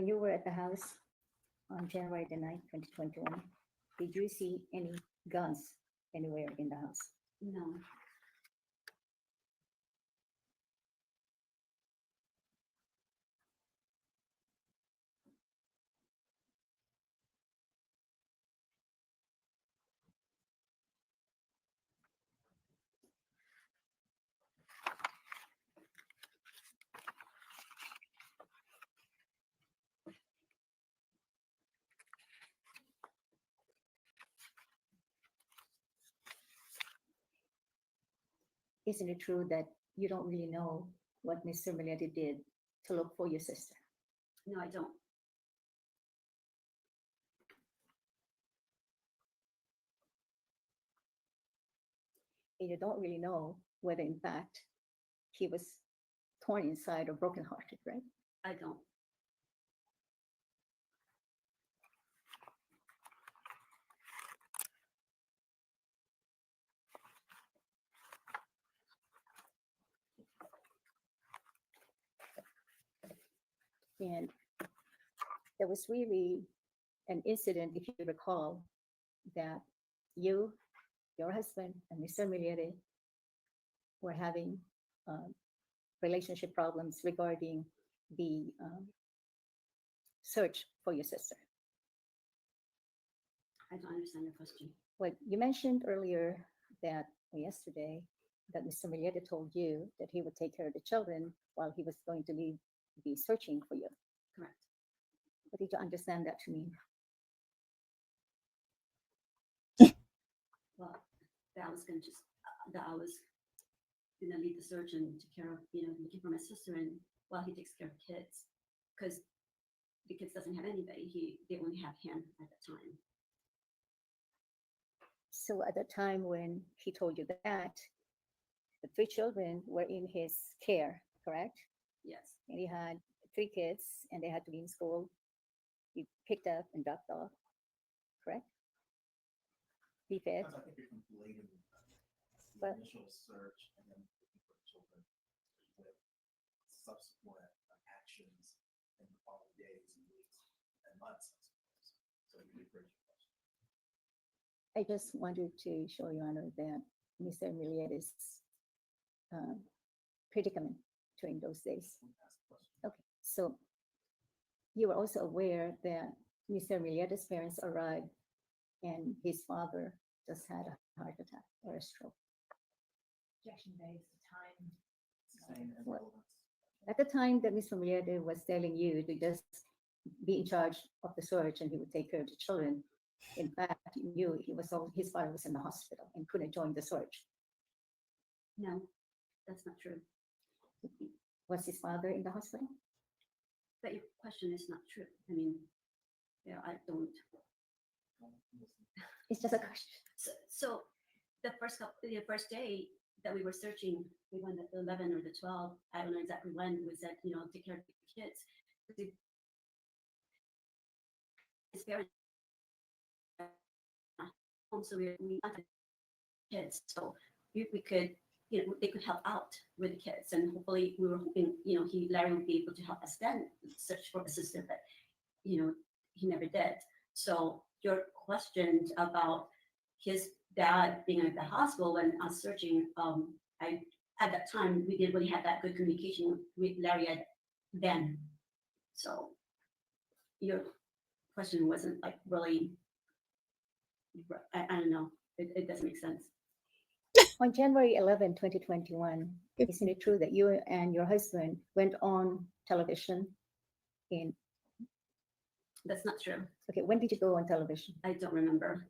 when you were at the house on January the 9th, 2021, did you see any guns anywhere in the house? No. Isn't it true that you don't really know what Mr. Millete did to look for your sister? No, I don't. And you don't really know whether, in fact, he was torn inside or brokenhearted, right? I don't. And there was really an incident, if you recall, that you, your husband, and Mr. Millete were having relationship problems regarding the search for your sister. I don't understand your question. Well, you mentioned earlier that, or yesterday, that Mr. Millete told you that he would take care of the children while he was going to be searching for you. Correct. What did you understand that to mean? Well, that I was going to just that I was going to lead the search and take care of, looking for my sister, and while he takes care of kids, because the kids doesn't have anybody. They only have him at the time. So at the time when he told you that, the 3 children were in his care, correct? Yes. And he had 3 kids and they had to be in school. He picked up and dropped off, correct? He fed. I think you're conflating the But- initial search and then looking for the children with subsequent actions in the following days and weeks and months, I suppose. So you did bridge your question. I just wanted to show Your Honor that Mr. Milliete's predicament during those days. Ask the question. Okay, so you were also aware that Mr. Milliete's parents arrived and his father just had a heart attack or a stroke. Objection based time. Same as What? relevance. At the time that Mr. Millete was telling you to just be in charge of the search and he would take care of the children, in fact, you knew his father was in the hospital and couldn't join the search. No, that's not true. Was his father in the hospital? But your question is not true. I mean, I don't. It's just a question. So the first day that we were searching, we went at the 11 or the 12. I don't know exactly when. We said, take care of the kids. His parents home, so we wanted kids, so we could, they could help out with the kids, and hopefully we were hoping, Larry would be able to help us then search for a sister, but he never did. So your question about his dad being at the hospital when I was searching, at that time we didn't really have that good communication with Larry then. So your question wasn't like really, I don't know, it doesn't make sense. On January 11, 2021, isn't it true that you and your husband went on television That's not true. okay, when did you go on television? I don't remember.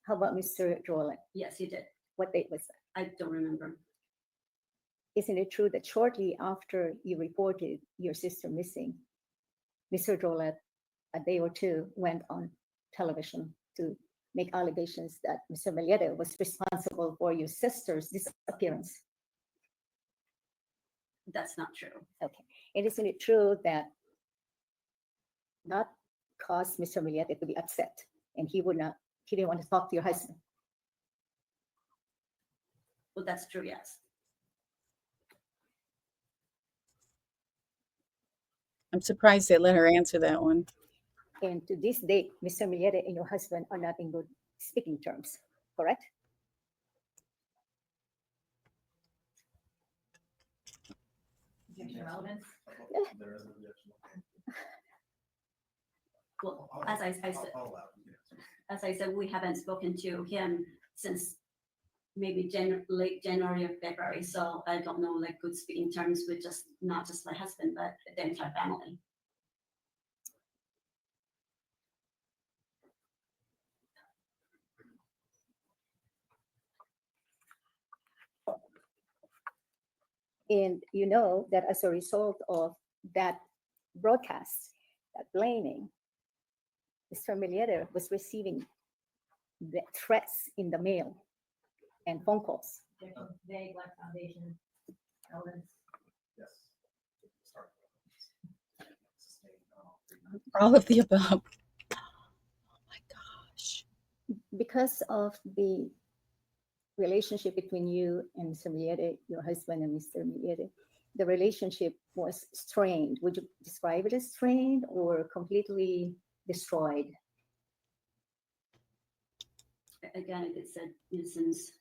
How about Mr. Joel? Yes, you did. What date was that? I don't remember. Isn't it true that shortly after you reported your sister missing, Mr. Drolet, a day or two, went on television to make allegations that Mr. Millete was responsible for your sister's disappearance? That's not true. Okay. And isn't it true that that caused Mr. Millete to be upset and he didn't want to talk to your husband? Well, that's true, yes. I'm surprised they let her answer that one. And to this date, Mr. Millete and your husband are not in good speaking terms, correct? Objection relevance. There is an objection. Well, I'll- as I I'll said, allow you to answer. as I said, we haven't spoken to him since maybe late January or February. So I don't know, like, good speaking terms with just not just my husband, but the entire family. And you know that as a result of that broadcast, that blaming, Mr. Millete was receiving the threats in the mail and phone calls. Objection, vague, lack foundation, relevance. Yes. Start. Sustain, All of the above. Oh my gosh. Because of the relationship between you and Mr. Millete, your husband and Mr. Millete, the relationship was strained. Would you describe it as strained or completely destroyed? Again, like it said, since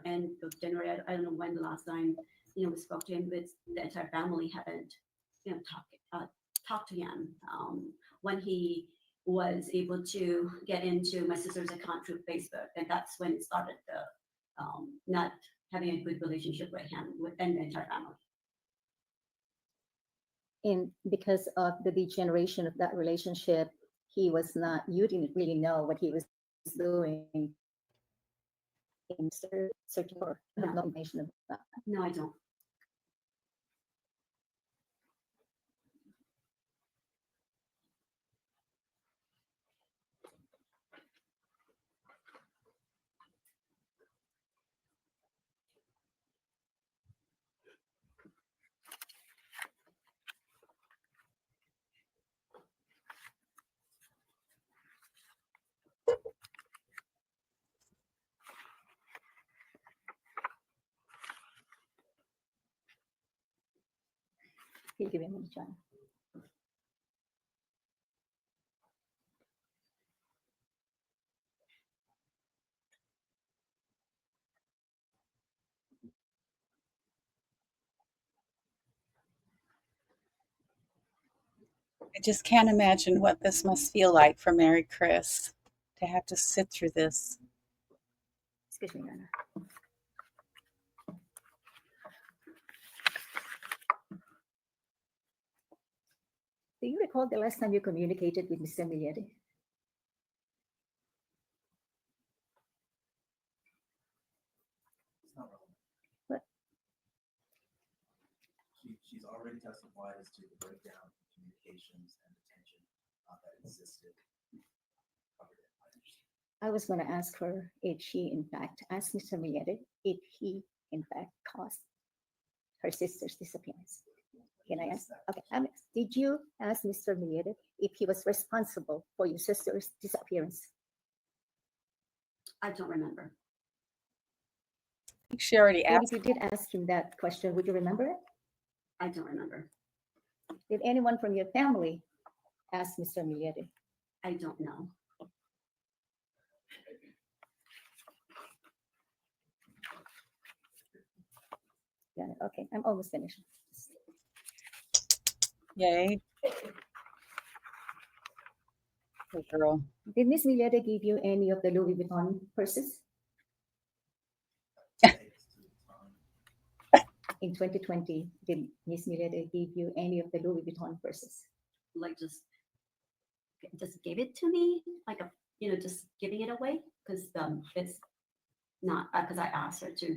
end of January, I don't know when the last time we spoke to him, but the entire family haven't talked to him. When he was able to get into my sister's account through Facebook, and that's when it started the not having a good relationship with him and the entire family. And because of the degeneration of that relationship, you didn't really know what he was doing in search for no information about that. No, I don't. He'll give him a chance. I just can't imagine what this must feel like for Mary Chris to have to sit through this. Excuse me, Nana. Do you recall the last time you communicated with Mr. Millete? It's not relevant. What? She's already testified as to the breakdown in communications and the tension that existed. Covered it, I understand. I was going to ask her if she, in fact, asked Mr. Millete if he, in fact, caused her sister's disappearance. Can I ask? Okay. Did you ask Mr. Millete if he was responsible for your sister's disappearance? I don't remember. I think she already And if asked. you did ask him that question, would you remember it? I don't remember. Did anyone from your family ask Mr. Millete? I don't know. Yeah, okay, I'm almost finished. Yay. Good girl. Did Miss Millete give you any of the Louis Vuitton purses Today, to the time, in 2020? Did Miss Millete give you any of the Louis Vuitton purses? Like just give it to me, like just giving it away, because it's not because I asked her to.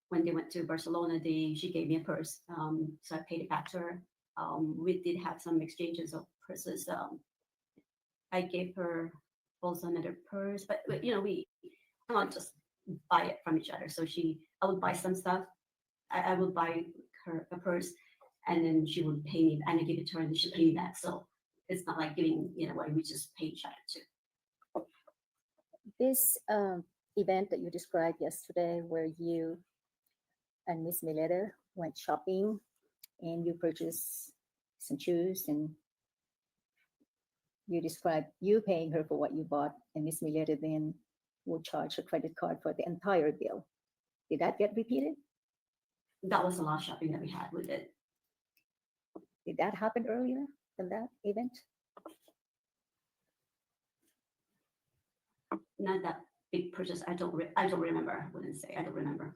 When they went to Barcelona, she gave me a purse, so I paid it back to her. We did have some exchanges of purses. I gave her also another purse, but we don't just buy it from each other. So I would buy some stuff. I would buy her a purse, and then she would pay me, and I give it to her, and she pay me back. So it's not like giving it away. We just pay each other too. This event that you described yesterday, where you and Miss Millete went shopping and you purchased some shoes, and you described you paying her for what you bought, and Miss Millete then would charge her credit card for the entire bill. Did that get repeated? That was the last shopping that we had with it. Did that happen earlier than that event? Not that big purchase. I don't remember. I wouldn't say. I don't remember.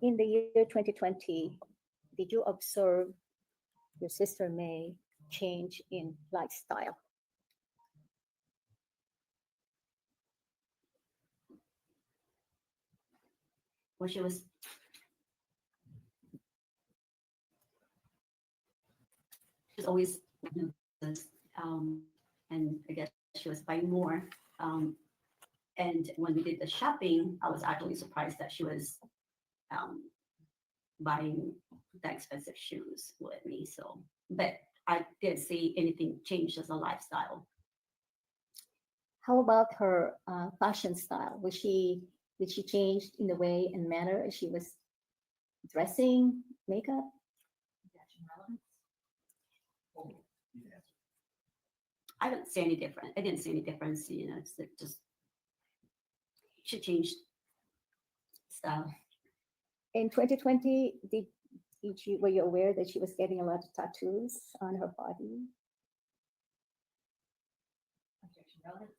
In the year 2020, did you observe your sister May change in lifestyle? Well, she was she's always and I guess she was buying more. And when we did the shopping, I was actually surprised that she was buying the expensive shoes with me. So, but I didn't see anything change as a lifestyle. How about her fashion style? Did she change in the way and manner she was dressing, makeup? Objection, relevance. Oh, you can answer. I don't see any difference. I didn't see any difference. You know, it's like just she changed style. In 2020, were you aware that she was getting a lot of tattoos on her body? Objection, relevance.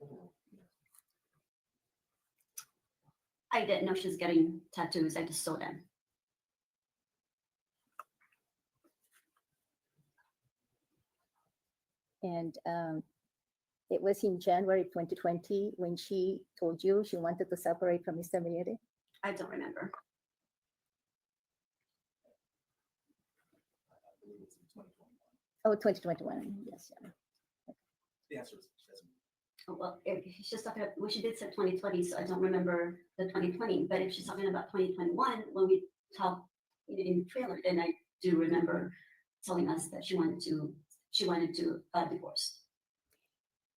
Oh, yes. I didn't know she was getting tattoos. I just saw them. And it was in January 2020 when she told you she wanted to separate from Mr. Millete. I don't remember. I believe it's in 2021. Oh, 2021. Yes. Yeah. The answer is she doesn't. Well, if she's talking about, well, she did say 2020, so I don't remember the 2020. But if she's talking about 2021, when we talked in the trailer, then I do remember telling us that she wanted to divorce.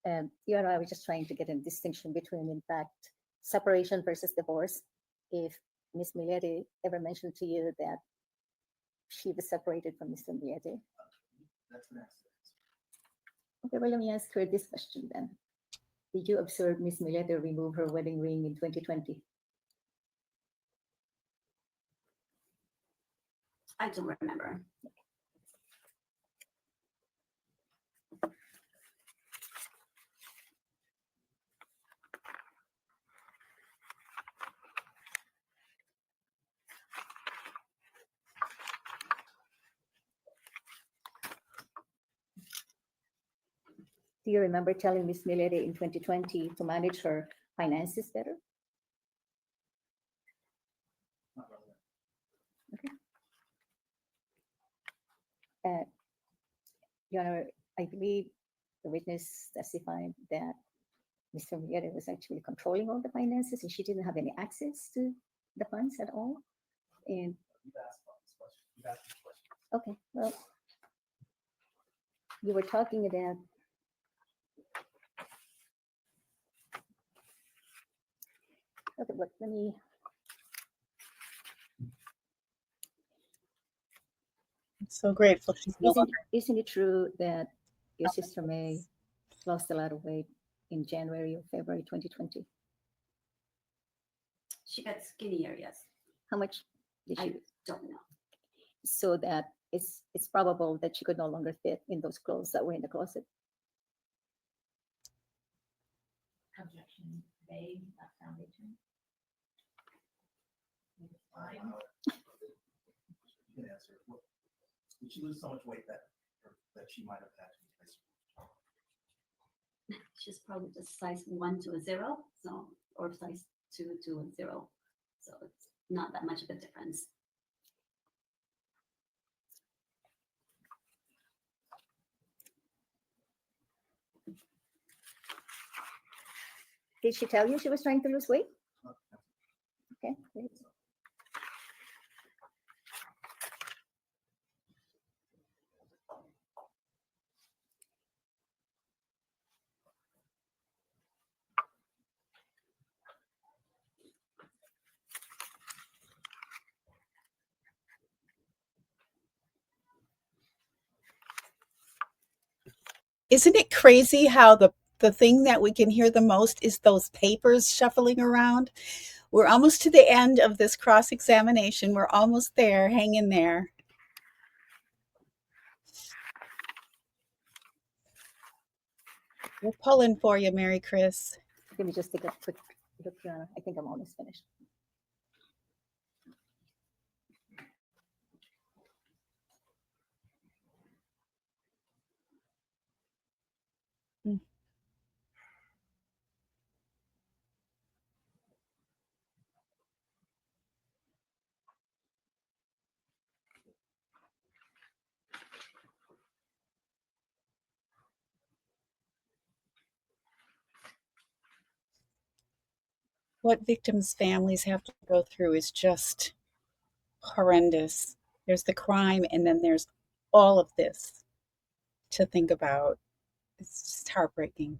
You know, I was just trying to get a distinction between, in fact, separation versus divorce. If Miss Millete ever mentioned to you that she was separated from Mr. Millete. That's the next. Okay, well, let me ask her this question then. Did you observe Miss Millete remove her wedding ring in 2020? I don't remember. Do you remember telling Miss Millete in 2020 to manage her finances better? Not relevant. Your Honor, I believe the witness testified that Mr. Millete was actually controlling all the finances and she didn't have any access to the funds at all. And You've asked about this question. You've asked this question. okay, well, you were talking about okay, but let me I'm so grateful she's no longer. isn't it true that your sister May lost a lot of weight in January or February 2020? She got skinnier, yes. How much did she? I don't know. So that it's probable that she could no longer fit in those clothes that were in the closet. Objection, vague, not foundation. Fine. You can answer. Did she lose so much weight that she might have had to replace her? She's probably just size 1 to a 0, so or size 2 to a 0. So it's not that much of a difference. Did she tell you she was trying to lose weight? No. Okay, great. Isn't it crazy how the thing that we can hear the most is those papers shuffling around? We're almost to the end of this cross-examination. We're almost there. Hang in there. We're pulling for you, Mary Chris. Let me just take a quick look, Your Honor. I think I'm almost finished. What victims' families have to go through is just horrendous. There's the crime, and then there's all of this to think about. It's just heartbreaking.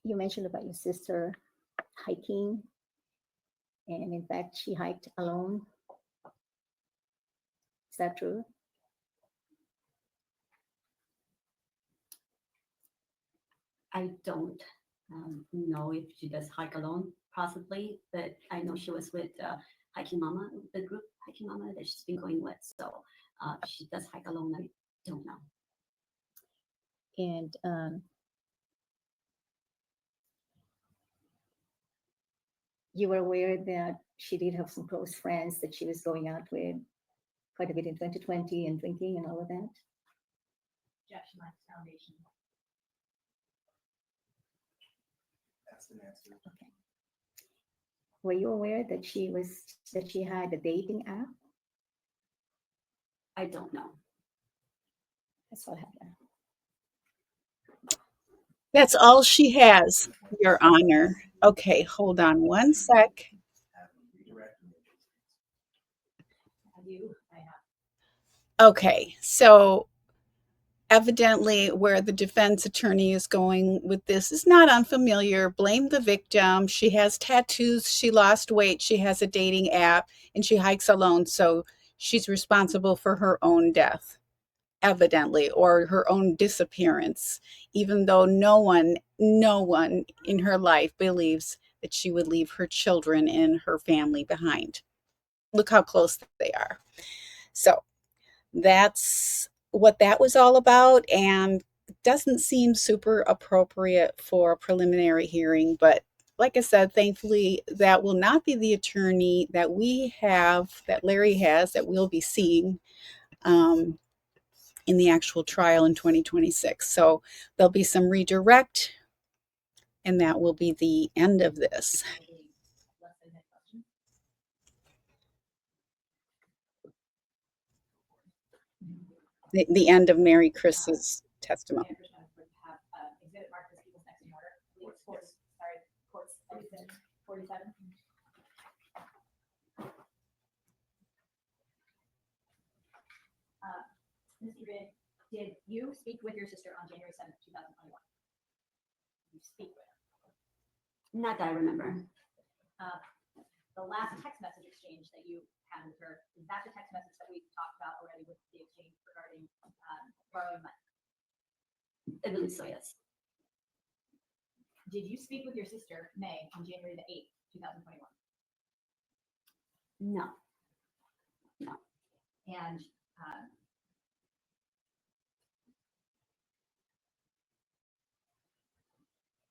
You mentioned about your sister hiking, and in fact, she hiked alone. Is that true? I don't know if she does hike alone, possibly, but I know she was with Hiking Mama, the group Hiking Mama that she's been going with. So she does hike alone. I don't know. And you were aware that she did have some close friends that she was going out with quite a bit in 2020 and drinking and all of that? Objection, Life Foundation. That's the answer. Okay. Were you aware that she had a dating app? I don't know. That's what happened. That's all she has, Your Honor. Okay, hold on one sec. Have them redirect them. Have you? I have. Okay, so evidently where the defense attorney is going with this is not unfamiliar. Blame the victim. She has tattoos. She lost weight. She has a dating app, and she hikes alone. So she's responsible for her own death, evidently, or her own disappearance, even though no one in her life believes that she would leave her children and her family behind. Look how close they are. So that's what that was all about, and it doesn't seem super appropriate for a preliminary hearing, but like I said, thankfully that will not be the attorney that we have, that Larry has, that we'll be seeing in the actual trial in 2026. So there'll be some redirect, and that will be the end of this. Less than that question. The end of Mary Chris's testimony. Mayor Krishna would have exhibit marked as people's next in order. Courts, sorry, courts, 47. Mr. Rid, did you speak with your sister on January 7th, 2021? You speak with her. Not that I remember. The last text message exchange that you had with her, is that the text message that we talked about already with the exchange regarding borrowing money? I believe so, yes. Did you speak with your sister, May, on January the 8th, 2021? No. And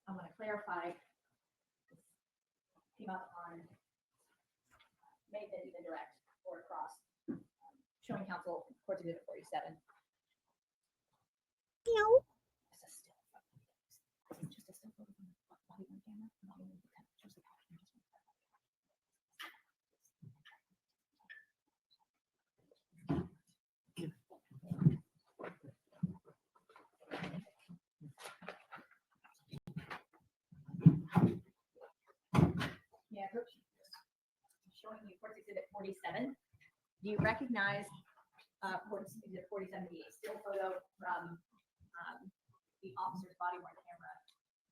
I'm going to clarify. Came up on may have been either direct or across, showing council court exhibit 47. Meow. Yeah, Coach. Showing you court exhibit 47. Do you recognize court exhibit 47, the still photo from the officer's body worn camera,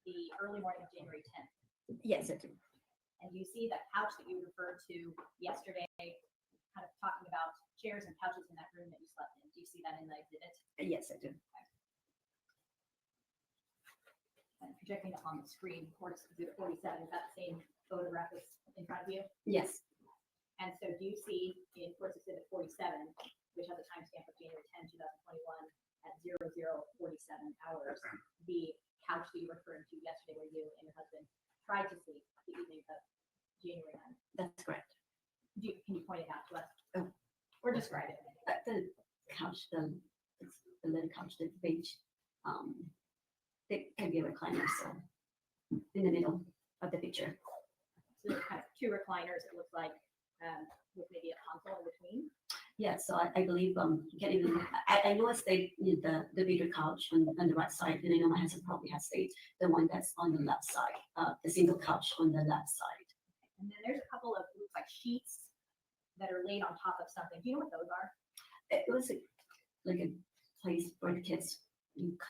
the early morning of January 10th? Yes, I do. And you see that couch that you referred to yesterday, kind of talking about chairs and couches in that room that you slept in. Do you see that in the exhibit? Yes, I do. And projecting it on the screen, court exhibit 47, is that the same photograph that's in front of you? Yes. And so do you see in court exhibit 47, which has a timestamp of January 10, 2021 at 00:47 hours, the couch that you referred to yesterday where you and your husband tried to sleep the evening of January 9th? That's correct. Can you point it out to us? Oh. Or describe it? The couch, the little couch, the beige, it can be a recliner, so in the middle of the picture. So there's kind of two recliners, it looks like, with maybe a console in between. Yeah, so I believe you can even I know I stayed in the bigger couch on the right side, and I know my husband probably has stayed the one that's on the left side, the single couch on the left side. And then there's a couple of looks like sheets that are laid on top of something. Do you know what those are? It was like a place where the kids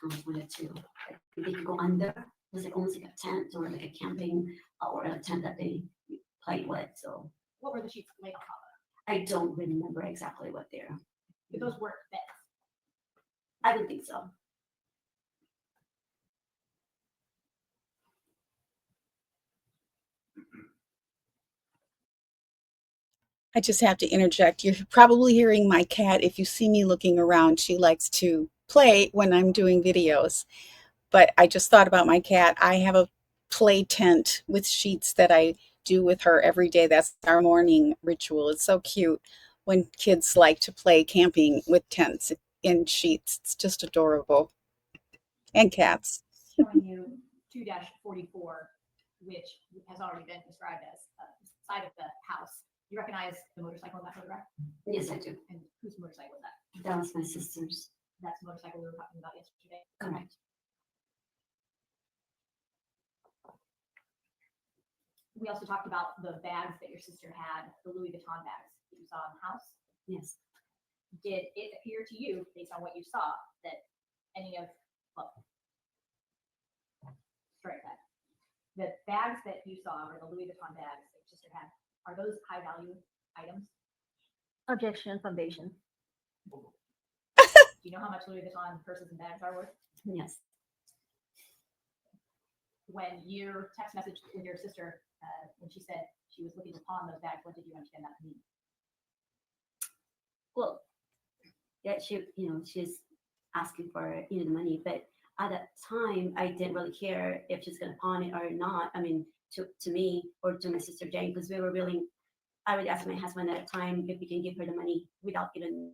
come with it too. Like, they could go under. It was like almost like a tent or like a camping or a tent that they played with. So What were the sheets laid on top of? I don't remember exactly what they're. But those weren't beds. I don't think so. I just have to interject. You're probably hearing my cat. If you see me looking around, she likes to play when I'm doing videos. But I just thought about my cat. I have a play tent with sheets that I do with her every day. That's our morning ritual. It's so cute when kids like to play camping with tents in sheets. It's just adorable. And cats. Showing you 2-44, which has already been described as the side of the house. You recognize the motorcycle in that photograph? Yes, I do. And whose motorcycle was that? That was my sister's. That's the motorcycle we were talking about yesterday. Correct. We also talked about the bags that your sister had, the Louis Vuitton bags that you saw in the house. Yes. Did it appear to you, based on what you saw, that any of, well, strike that. The bags that you saw, or the Louis Vuitton bags that your sister had, are those high value items? Objection, foundation. Do you know how much Louis Vuitton purses and bags are worth? Yes. When your text message with your sister, when she said she was looking upon those bags, what did you understand that to mean? Well, yeah, she's asking for the money, but at that time I didn't really care if she's gonna pawn it or not. I mean, to me or to my sister Jane, because I would ask my husband at the time if we can give her the money without even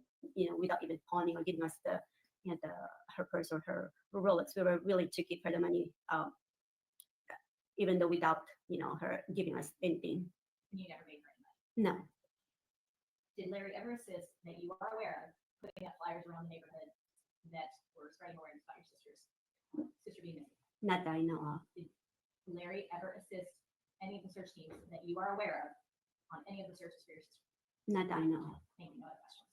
pawning or giving us her purse or her Rolex. We were willing to give her the money, even though without her giving us anything. And you never made her any money. No. Did Larry ever assist that you are aware of putting up flyers around the neighborhood that were spreading awareness about your sister being missing? Not that I know of. Did Larry ever assist any of the search teams that you are aware of on any of the searches for your sister? Not that I know of. Thank you. No other questions.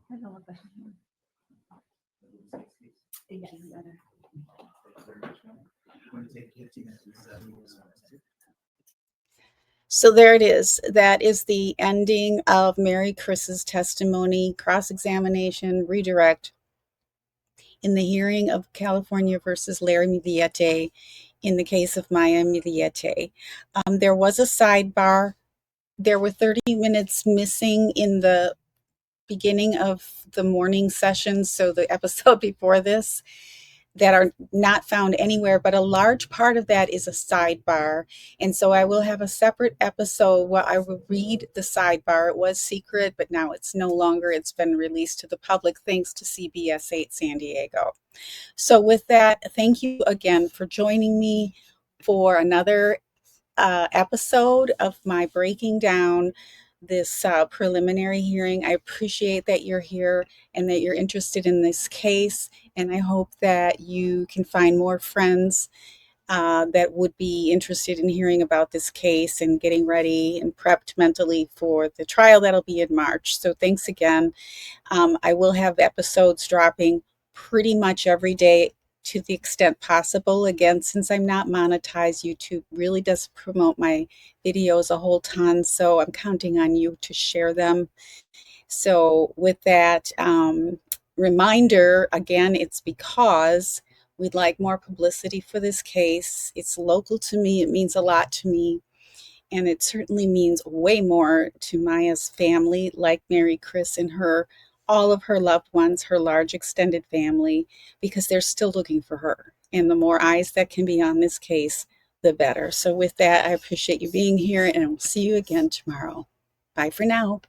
I have no more questions. Thank Yes. you. Thank you very much, ma'am. I'm going to take 15 minutes. So there it is. That is the ending of Mary Chris's testimony, cross-examination, redirect in the hearing of California versus Larry Millete in the case of Maya Millete. There was a sidebar there were 30 minutes missing in the beginning of the morning session, so the episode before this, that are not found anywhere, but a large part of that is a sidebar. And so I will have a separate episode where I will read the sidebar. It was secret, but now it's no longer. It's been released to the public thanks to CBS 8 San Diego. So with that, thank you again for joining me for another episode of my breaking down this preliminary hearing. I appreciate that you're here and that you're interested in this case. And I hope that you can find more friends that would be interested in hearing about this case and getting ready and prepped mentally for the trial that'll be in March. So thanks again. I will have episodes dropping pretty much every day to the extent possible. Again, since I'm not monetized, YouTube really does promote my videos a whole ton, so I'm counting on you to share them. So with that reminder, again, it's because we'd like more publicity for this case. It's local to me. It means a lot to me. And it certainly means way more to Maya's family, like Mary, Chris, and all of her loved ones, her large extended family, because they're still looking for her. And the more eyes that can be on this case, the better. So with that, I appreciate you being here, and I'll see you again tomorrow. Bye for now.